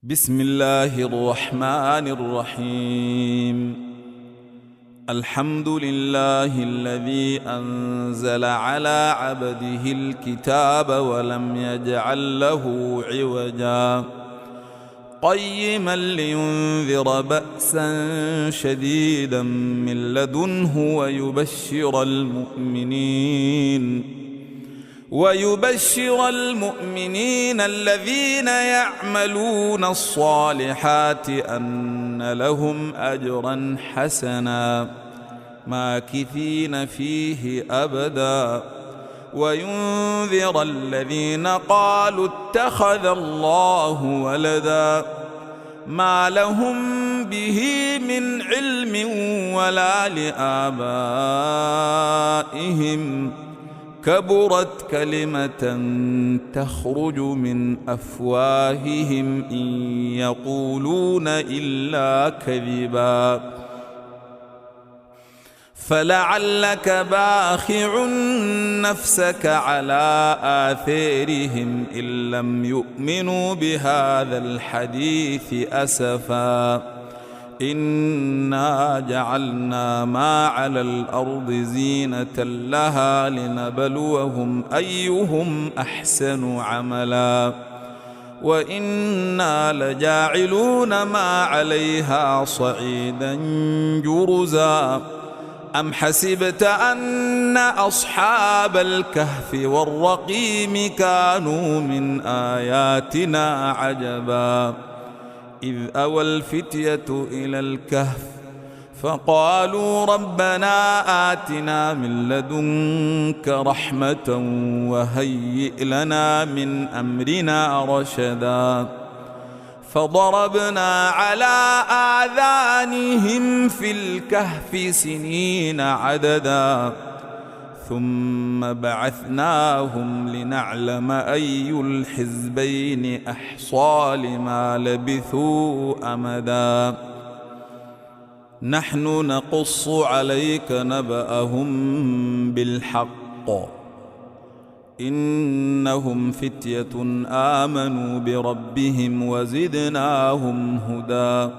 بسم الله الرحمن الرحيم. الحمد لله الذي أنزل على عبده الكتاب ولم يجعل له عوجا قيما لينذر بأسا شديدا من لدنه ويبشر المؤمنين الذين يعملون الصالحات أن لهم أجرا حسنا ماكثين فيه أبدا وينذر الذين قالوا اتخذ الله ولدا ما لهم به من علم ولا لآبائهم كبرت كلمة تخرج من أفواههم إن يقولون إلا كذبا فلعلك باخع نفسك على آثارهم إن لم يؤمنوا بهذا الحديث أسفا إنا جعلنا ما على الأرض زينة لها لنبلوهم أيهم أحسن عملا وإنا لجاعلون ما عليها صعيدا جرزا أم حسبت أن أصحاب الكهف والرقيم كانوا من آياتنا عجبا إذ أوى الفتية إلى الكهف فقالوا ربنا آتنا من لدنك رحمة وهيئ لنا من أمرنا رشدا فضربنا على آذانهم في الكهف سنين عددا ثم بعثناهم لنعلم أي الحزبين أحصى لما لبثوا أمدا نحن نقص عليك نبأهم بالحق إنهم فتية آمنوا بربهم وزدناهم هدى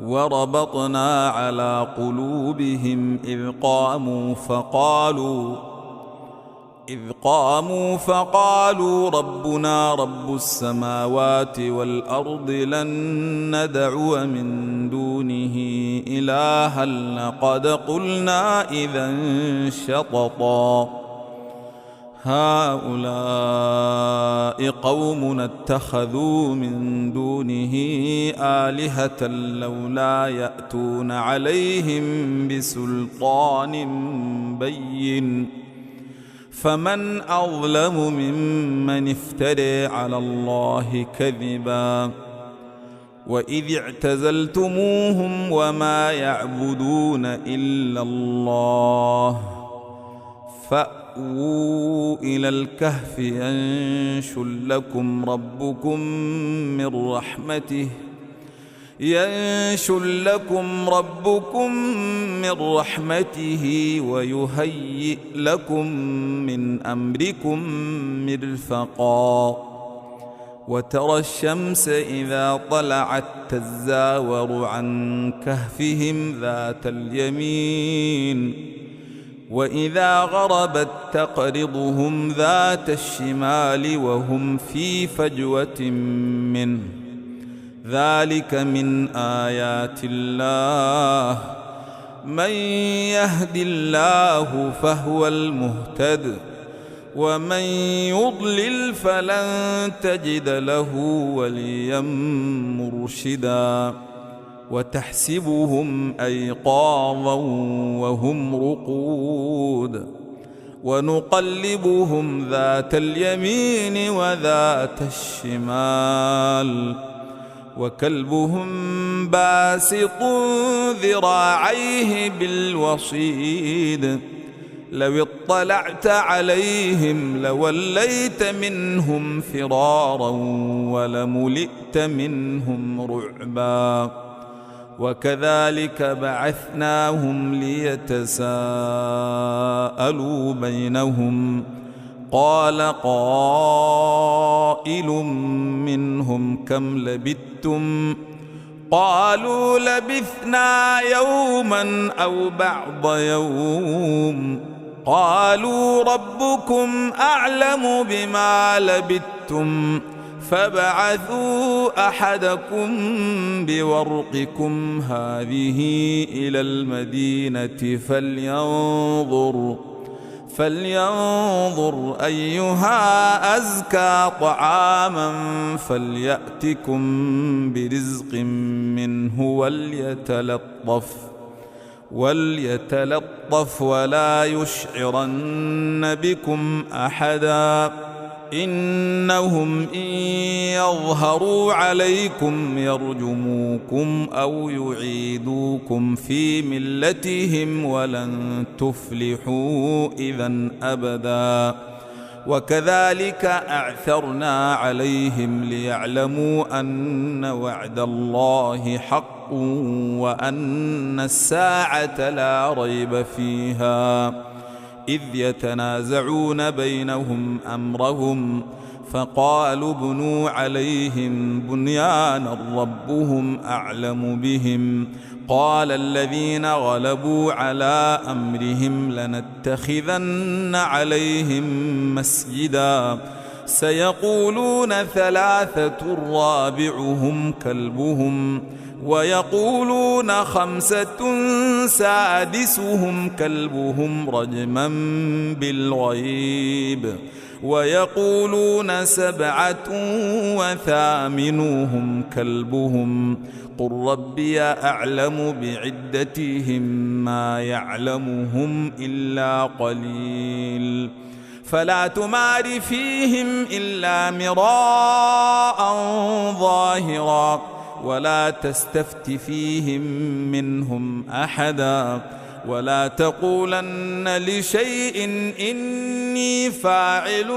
وربطنا على قلوبهم إذ قاموا فقالوا ربنا رب السماوات والأرض لن ندعو من دونه إلها لقد قلنا إذا شططا هؤلاء قومنا اتخذوا من دونه آلهة لولا يأتون عليهم بسلطان بين فمن أظلم ممن افترى على الله كذبا وإذ اعتزلتموهم وما يعبدون إلا الله فأووا إلى الكهف ينشر لكم ربكم من رحمته ويهيئ لكم من أمركم مرفقا وترى الشمس إذا طلعت تزاور عن كهفهم ذات اليمين وإذا غربت تقرضهم ذات الشمال وهم في فجوة منه ذلك من آيات الله من يهد الله فهو المهتد ومن يضلل فلن تجد له وليا مرشدا وتحسبهم أيقاظا وهم رقود ونقلبهم ذات اليمين وذات الشمال وكلبهم باسط ذراعيه بالوصيد لو اطلعت عليهم لوليت منهم فرارا ولملئت منهم رعبا وكذلك بعثناهم ليتساءلوا بينهم قال قائل منهم كم لبثتم قالوا لبثنا يوما أو بعض يوم قالوا ربكم أعلم بما لبثتم فابعثوا أحدكم بورقكم هذه إلى المدينة فلينظر أيها أزكى طعاما فليأتكم برزق منه وليتلطف ولا يشعرن بكم أحدا إنهم إن يظهروا عليكم يرجموكم أو يعيدوكم في ملتهم ولن تفلحوا إذا أبدا وكذلك أعثرنا عليهم ليعلموا أن وعد الله حق وأن الساعة لا ريب فيها إذ يتنازعون بينهم أمرهم فقالوا ابنوا عليهم بنيانا ربهم أعلم بهم قال الذين غلبوا على أمرهم لنتخذن عليهم مسجدا سيقولون ثلاثة رابعهم كلبهم ويقولون خمسة سادسهم كلبهم رجما بالغيب ويقولون سبعة وثامنهم كلبهم قل ربي أعلم بعدتهم ما يعلمهم إلا قليل فلا تمار فيهم إلا مراء ظاهرا ولا تستفت فيهم منهم أحدا ولا تقولن لشيء إني فاعل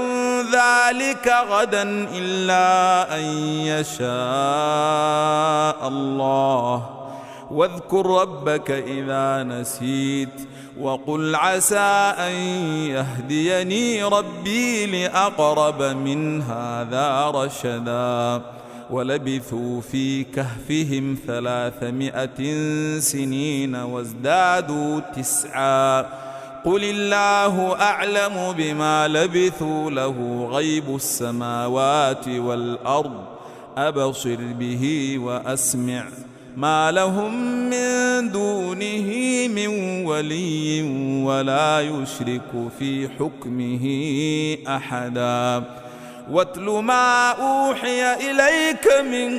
ذلك غدا إلا أن يشاء الله واذكر ربك إذا نسيت وقل عسى أن يهديني ربي لأقرب من هذا رشدا ولبثوا في كهفهم 300 سنين وازدادوا 9 قل الله أعلم بما لبثوا له غيب السماوات والأرض أبصر به وأسمع ما لهم من دونه من ولي ولا يشرك في حكمه أحدا واتل ما أوحي إليك من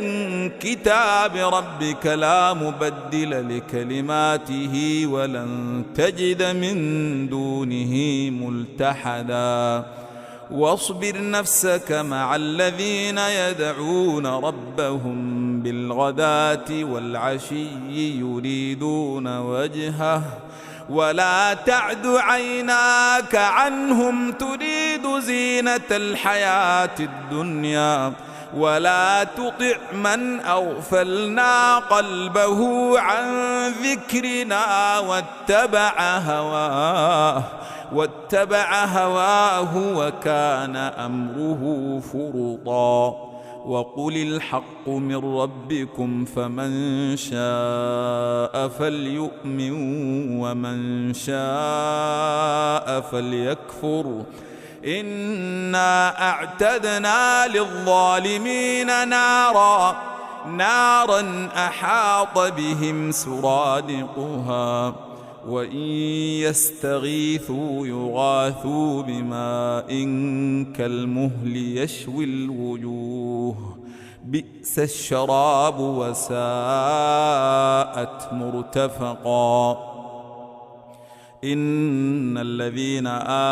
كتاب ربك لا مبدل لكلماته ولن تجد من دونه ملتحدا واصبر نفسك مع الذين يدعون ربهم بالغداة والعشي يريدون وجهه ولا تعد عيناك عنهم تريد زينة الحياة الدنيا ولا تطع من أغفلنا قلبه عن ذكرنا واتبع هواه وكان أمره فرطا وقل الحق من ربكم فمن شاء فليؤمن ومن شاء فليكفر إنا أعتدنا للظالمين نارا أحاط بهم سرادقها وإن يستغيثوا يغاثوا بماء كالمهل يشوي الوجوه بئس الشراب وساءت مرتفقا إن الذين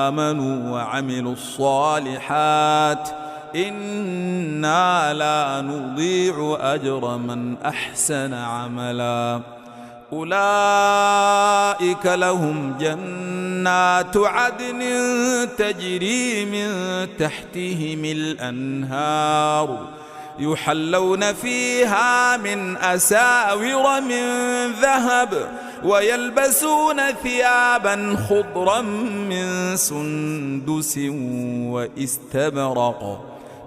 آمنوا وعملوا الصالحات إنا لا نضيع أجر من أحسن عملا أولئك لهم جنات عدن تجري من تحتهم الأنهار يحلون فيها من أساور من ذهب ويلبسون ثيابا خضرا من سندس واستبرق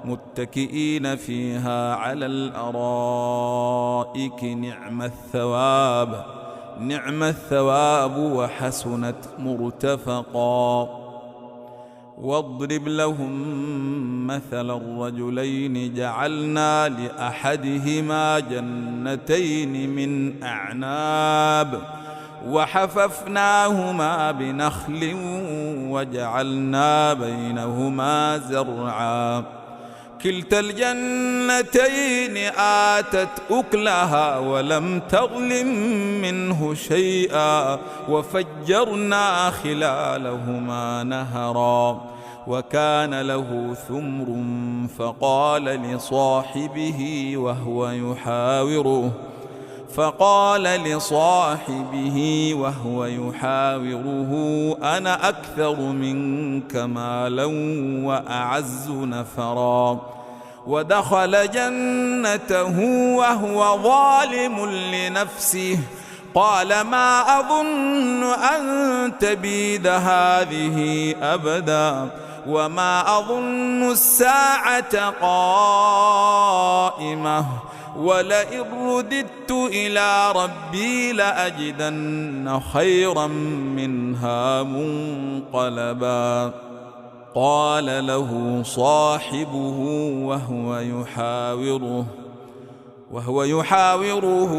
متكئين فيها على الأرائك نعم الثواب وحسنت مرتفقا. واضرب لهم مثل الرجلين جعلنا لأحدهما جنتين من أعناب وحففناهما بنخل وجعلنا بينهما زرعا كلتا الجنتين آتت أكلها ولم تظلم منه شيئا وفجرنا خلالهما نهرا وكان له ثمر فقال لصاحبه وهو يحاوره أنا أكثر منك مالا وأعز نفرا ودخل جنته وهو ظالم لنفسه قال ما أظن أن تبيد هذه أبدا وما أظن الساعة قائمة ولئن رددت إلى ربي لأجدن خيرا منها منقلبا. قال له صاحبه وهو يحاوره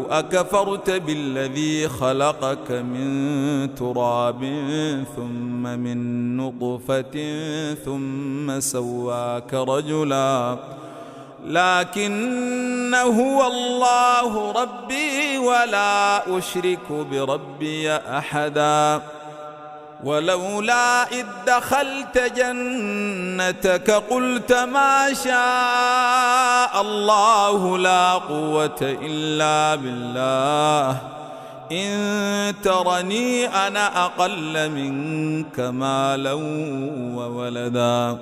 أكفرت بالذي خلقك من تراب ثم من نطفة ثم سواك رجلا لكن هو الله ربي ولا أشرك بربي أحدا ولولا إذ دخلت جنتك قلت ما شاء الله لا قوة إلا بالله إن ترني أنا أقل منك مالا وولدا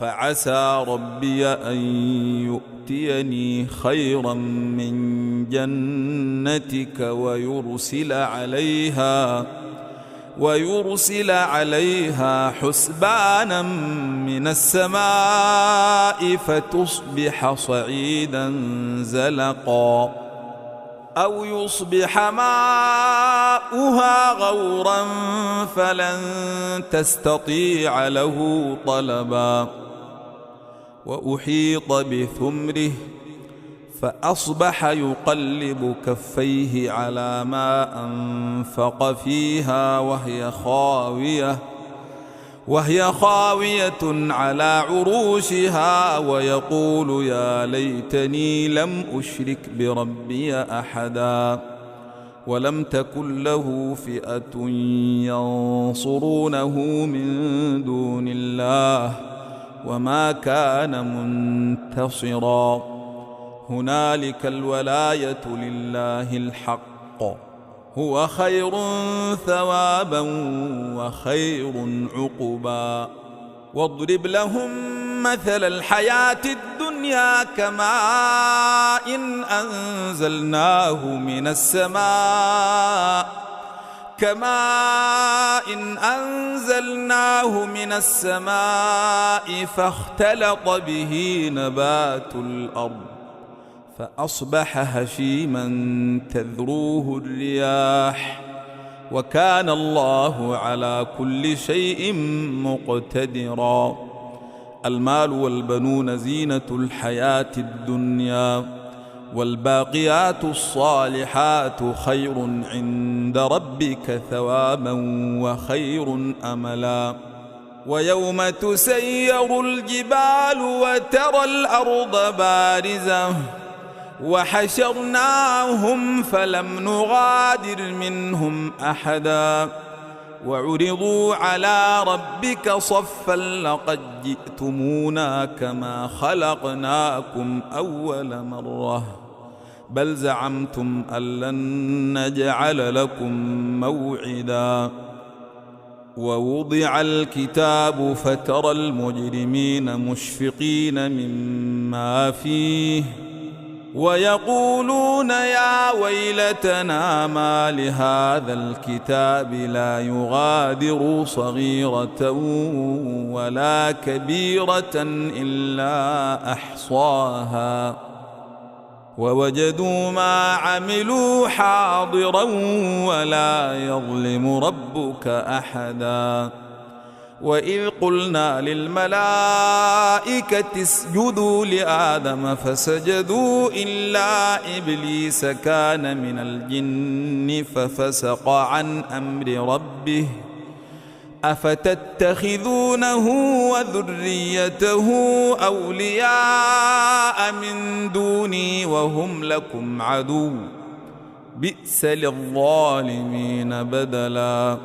فعسى ربي أن يؤتيني خيرا من جنتك ويرسل عليها حسبانا من السماء فتصبح صعيدا زلقا أو يصبح ماؤها غورا فلن تستطيع له طلبا وأحيط بثمره فأصبح يقلب كفيه على ما أنفق فيها وهي خاوية على عروشها ويقول يا ليتني لم أشرك بربي أحدا ولم تكن له فئة ينصرونه من دون الله وما كان منتصرا هنالك الولاية لله الحق هو خير ثوابا وخير عقبا. واضرب لهم مثل الحياة الدنيا كماء أنزلناه من السماء فاختلط به نبات الأرض فأصبح هشيما تذروه الرياح وكان الله على كل شيء مقتدرا. المال والبنون زينة الحياة الدنيا والباقيات الصالحات خير عند ربك ثوابا وخير أملا. ويوم تسير الجبال وترى الأرض بارزة وحشرناهم فلم نغادر منهم أحدا وعرضوا على ربك صفا لقد جئتمونا كما خلقناكم أول مرة بل زعمتم أن لن نجعل لكم موعدا. ووضع الكتاب فترى المجرمين مشفقين مما فيه ويقولون يا ويلتنا ما لهذا الكتاب لا يغادر صغيرة ولا كبيرة إلا أحصاها ووجدوا ما عملوا حاضرا ولا يظلم ربك أحدا وإذ قلنا للملائكة اسجدوا لآدم فسجدوا إلا إبليس كان من الجن ففسق عن أمر ربه أفتتخذونه وذريته أولياء من دوني وهم لكم عدو بئس للظالمين بدلا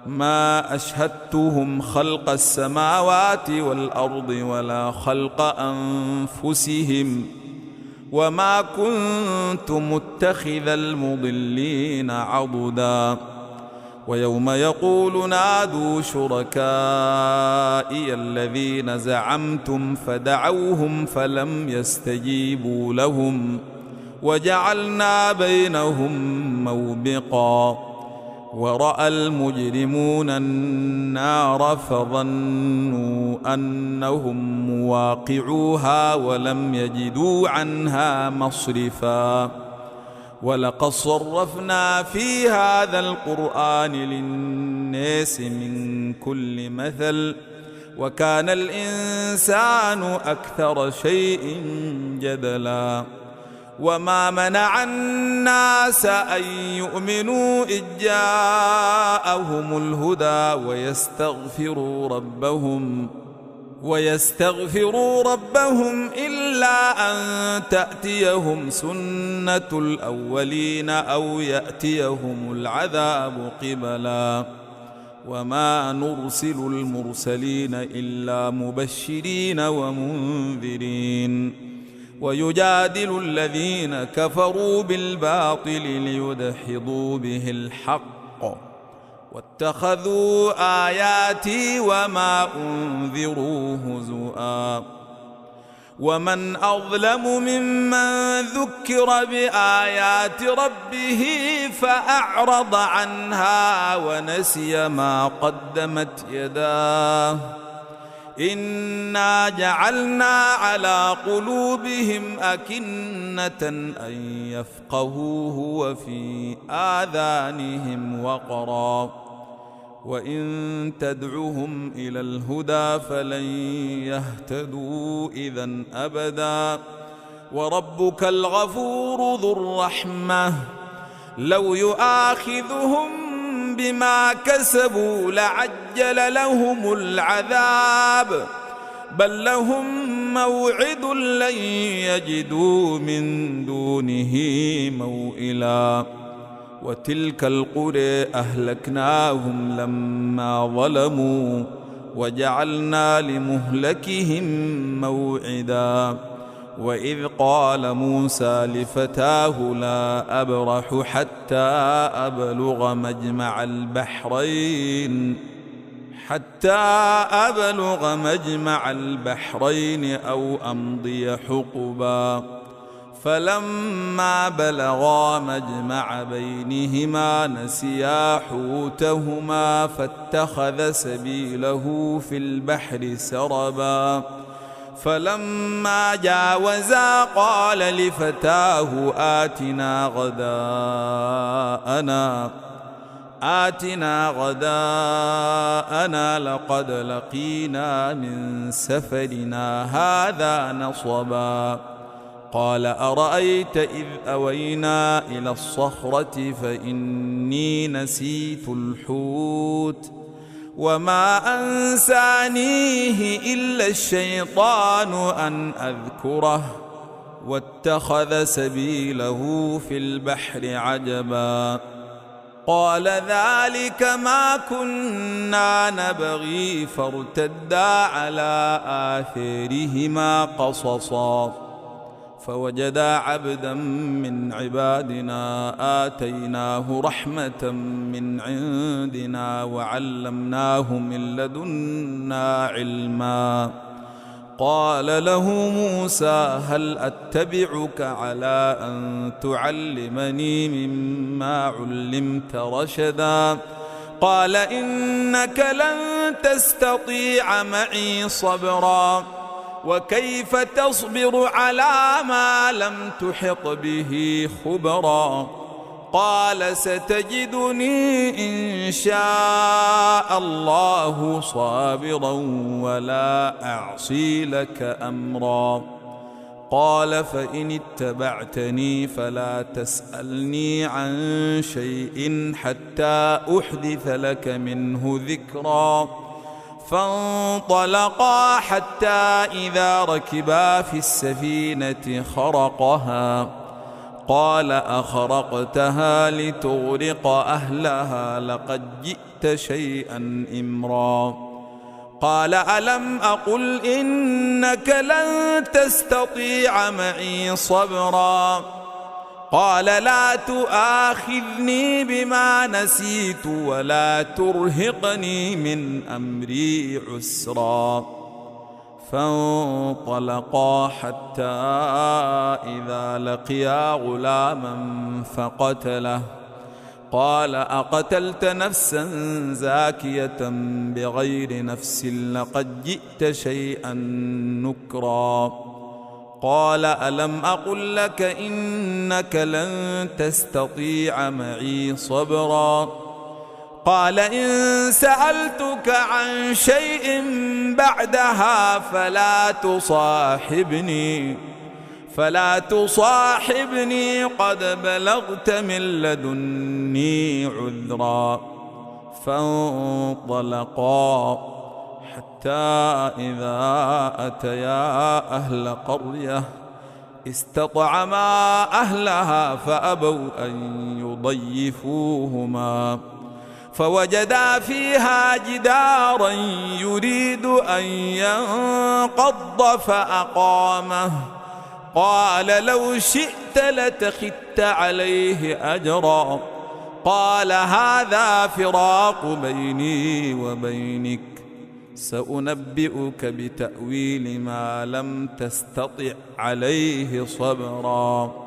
ما أشهدتهم خلق السماوات والأرض ولا خلق أنفسهم وما كنت متخذ المضلين عضدا ويوم يقول نادوا شركائي الذين زعمتم فدعوهم فلم يستجيبوا لهم وجعلنا بينهم موبقا ورأى المجرمون النار فظنوا أنهم مواقعوها ولم يجدوا عنها مصرفا ولقد صرفنا في هذا القرآن للناس من كل مثل وكان الإنسان أكثر شيء جدلا وما منع الناس أن يؤمنوا إذ جاءهم الهدى ويستغفروا ربهم إلا أن تأتيهم سنة الأولين أو يأتيهم العذاب قبلا وما نرسل المرسلين إلا مبشرين ومنذرين ويجادل الذين كفروا بالباطل ليدحضوا به الحق واتخذوا آياتي وما أنذروا هزؤا ومن أظلم ممن ذكر بآيات ربه فأعرض عنها ونسي ما قدمت يداه إنا جعلنا على قلوبهم أكنة أن يفقهوه وفي آذانهم وقرا وإن تدعهم إلى الهدى فلن يهتدوا إذن أبدا وربك الغفور ذو الرحمة لو يؤاخذهم بما كسبوا لعجل لهم العذاب بل لهم موعد لن يجدوا من دونه موئلا وتلك القرى أهلكناهم لما ظلموا وجعلنا لمهلكهم موعدا وإذ قال موسى لفتاه لا أبرح حتى أبلغ مجمع البحرين أو أمضي حقبا فلما بلغا مجمع بينهما نسيا حوتهما فاتخذ سبيله في البحر سربا فلما جاوزا قال لفتاه آتنا غداءنا لقد لقينا من سفرنا هذا نصبا قال أرأيت إذ أوينا إلى الصخرة فإني نسيت الحوت وما أنسانيه إلا الشيطان أن أذكره واتخذ سبيله في البحر عجبا قال ذلك ما كنا نبغي فارتدا على آثارهما قصصا فوجدا عبدا من عبادنا آتيناه رحمة من عندنا وعلمناه من لدنا علما قال له موسى هل أتبعك على أن تعلمني مما علمت رشدا قال إنك لن تستطيع معي صبرا وكيف تصبر على ما لم تحط به خبرا قال ستجدني إن شاء الله صابرا ولا أعصي لك أمرا قال فإن اتبعتني فلا تسألني عن شيء حتى أحدث لك منه ذكرا فانطلقا حتى إذا ركبا في السفينة خرقها قال أخرقتها لتغرق أهلها لقد جئت شيئا إمرا قال ألم أقل إنك لن تستطيع معي صبرا قال لا تؤاخذني بما نسيت ولا ترهقني من أمري عسرا فانطلقا حتى إذا لقيا غلاما فقتله قال أقتلت نفسا زاكية بغير نفس لقد جئت شيئا نكرا قال ألم أقل لك إنك لن تستطيع معي صبرا قال إن سألتك عن شيء بعدها فلا تصاحبني قد بلغت من لدني عذرا فانطلقا حتى إذا أتيا أهل قرية استطعما أهلها فأبوا أن يضيفوهما فوجدا فيها جدارا يريد أن ينقض فأقامه قال لو شئت لاتخذت عليه أجرا قال هذا فراق بيني وبينك سأنبئك بتأويل ما لم تستطع عليه صبرا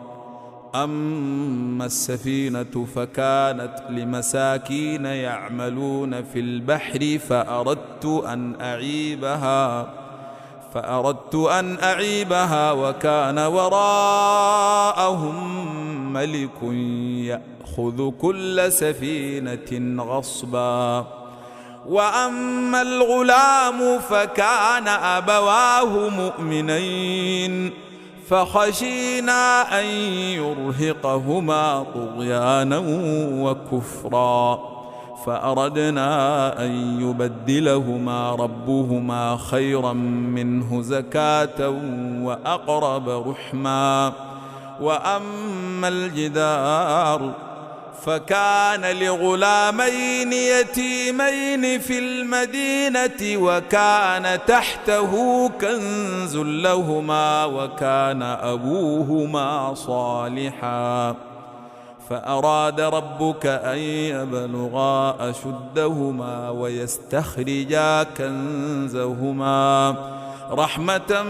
أما السفينة فكانت لمساكين يعملون في البحر فأردت أن أعيبها وكان وراءهم ملك يأخذ كل سفينة غصبا وأما الغلام فكان أبواه مؤمنين فخشينا أن يرهقهما طغيانا وكفرا فأردنا أن يبدلهما ربهما خيرا منه زكاة وأقرب رحما وأما الجدار فكان لغلامين يتيمين في المدينة وكان تحته كنز لهما وكان أبوهما صالحا فأراد ربك أن يبلغا أشدهما ويستخرجا كنزهما رحمة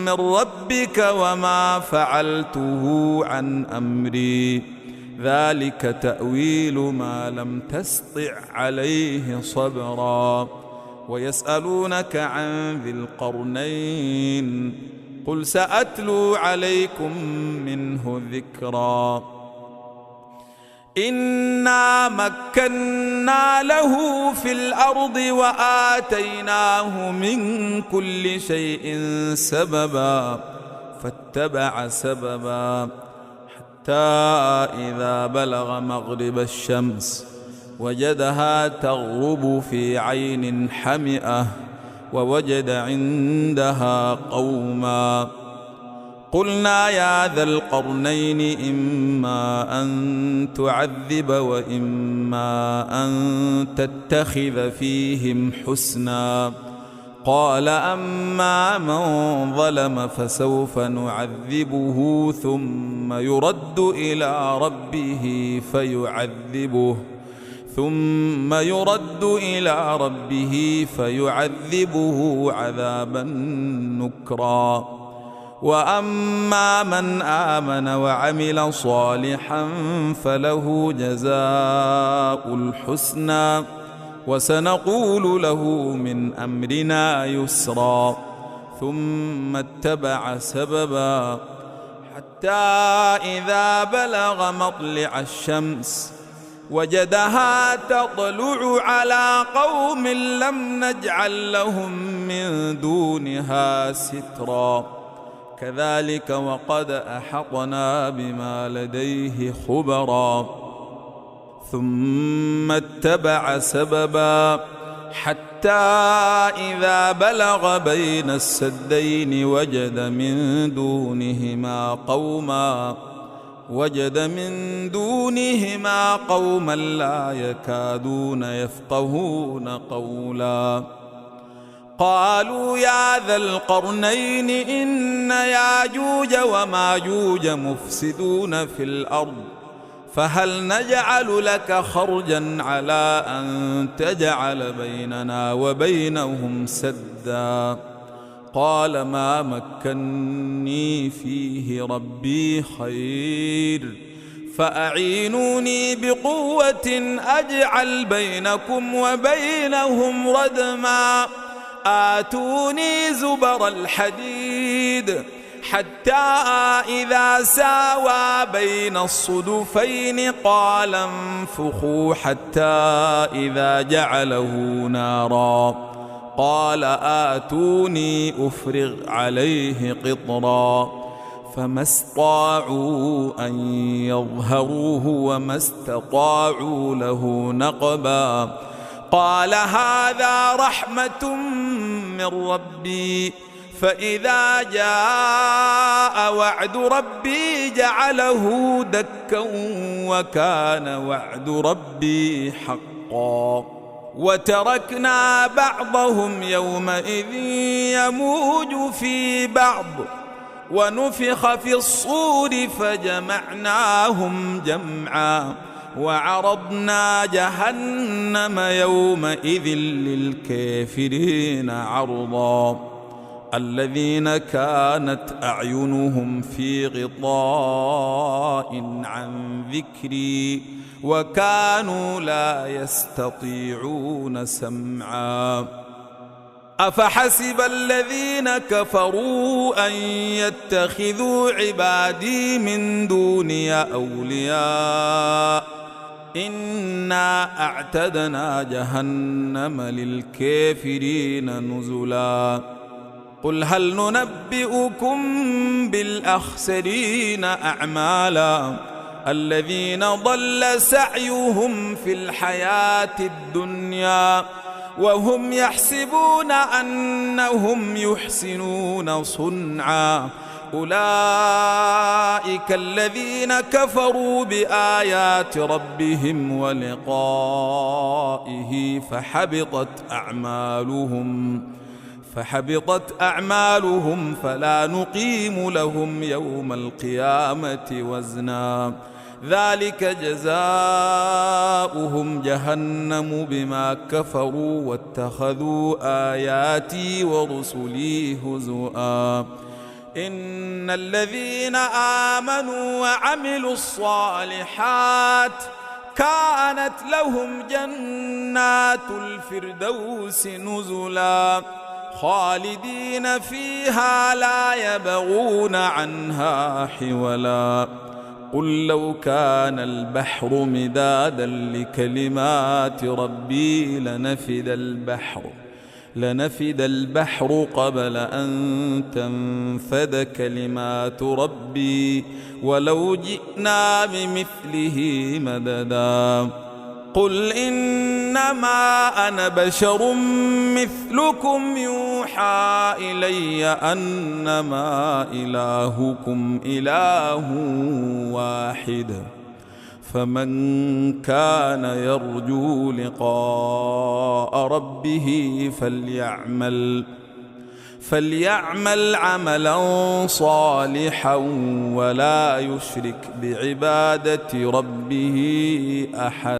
من ربك وما فعلته عن أمري ذلك تأويل ما لم تسطع عليه صبرا ويسألونك عن ذي القرنين قل سأتلو عليكم منه ذكرا إنا مكنا له في الأرض وآتيناه من كل شيء سببا فاتبع سببا حتى إذا بلغ مغرب الشمس وجدها تغرب في عين حمئة ووجد عندها قوما قلنا يا ذا القرنين إما أن تعذب وإما أن تتخذ فيهم حسنا قال أما من ظلم فسوف نعذبه ثم يرد إلى ربه ثم يرد إلى ربه فيعذبه عذابا نكرا. وأما من آمن وعمل صالحا فله جزاء الحسنى وسنقول له من أمرنا يسرا. ثم اتبع سببا حتى إذا بلغ مطلع الشمس وجدها تطلع على قوم لم نجعل لهم من دونها سترا. كذلك وقد أحطنا بما لديه خبرا. ثم اتبع سببا حتى إذا بلغ بين السدين وجد من دونهما قوما لا يكادون يفقهون قولا. قالوا يا ذا القرنين إن ياجوج وماجوج مفسدون في الأرض فهل نجعل لك خرجا على أن تجعل بيننا وبينهم سدا؟ قال ما مكني فيه ربي خير فأعينوني بقوة أجعل بينكم وبينهم ردما. آتوني زبر الحديد حتى إذا ساوى بين الصدفين قال انفخوا حتى إذا جعله نارا قال آتوني أفرغ عليه قطرا. فما استطاعوا أن يظهروه وما استطاعوا له نقبا. قال هذا رحمة من ربي فإذا جاء وعد ربي جعله دكا وكان وعد ربي حقا. وتركنا بعضهم يومئذ يموج في بعض ونفخ في الصور فجمعناهم جمعا وعرضنا جهنم يومئذ للكافرين عرضا. الذين كانت أعينهم في غطاء عن ذكري وكانوا لا يستطيعون سمعا. أفحسب الذين كفروا أن يتخذوا عبادي من دوني أولياء إنا أعتدنا جهنم للكافرين نزلا. قل هل ننبئكم بالأخسرين أعمالا الذين ضل سعيهم في الحياة الدنيا وهم يحسبون أنهم يحسنون صنعا. أولئك الذين كفروا بآيات ربهم ولقائه فحبطت أعمالهم فلا نقيم لهم يوم القيامة وزنا. ذلك جزاؤهم جهنم بما كفروا واتخذوا آياتي ورسلي هزؤا. إن الذين آمنوا وعملوا الصالحات كانت لهم جنات الفردوس نزلا خالدين فيها لا يبغون عنها حولا. قل لو كان البحر مدادا لكلمات ربي لنفد البحر قبل أن تنفد كلمات ربي ولو جئنا بمثله مددا. قل إنما أنا بشر مثلكم يوحى إلي أنما إلهكم إله واحد فمن كان يرجو لقاء ربه فليعمل عملا صالحا ولا يشرك بعبادة ربه أحد.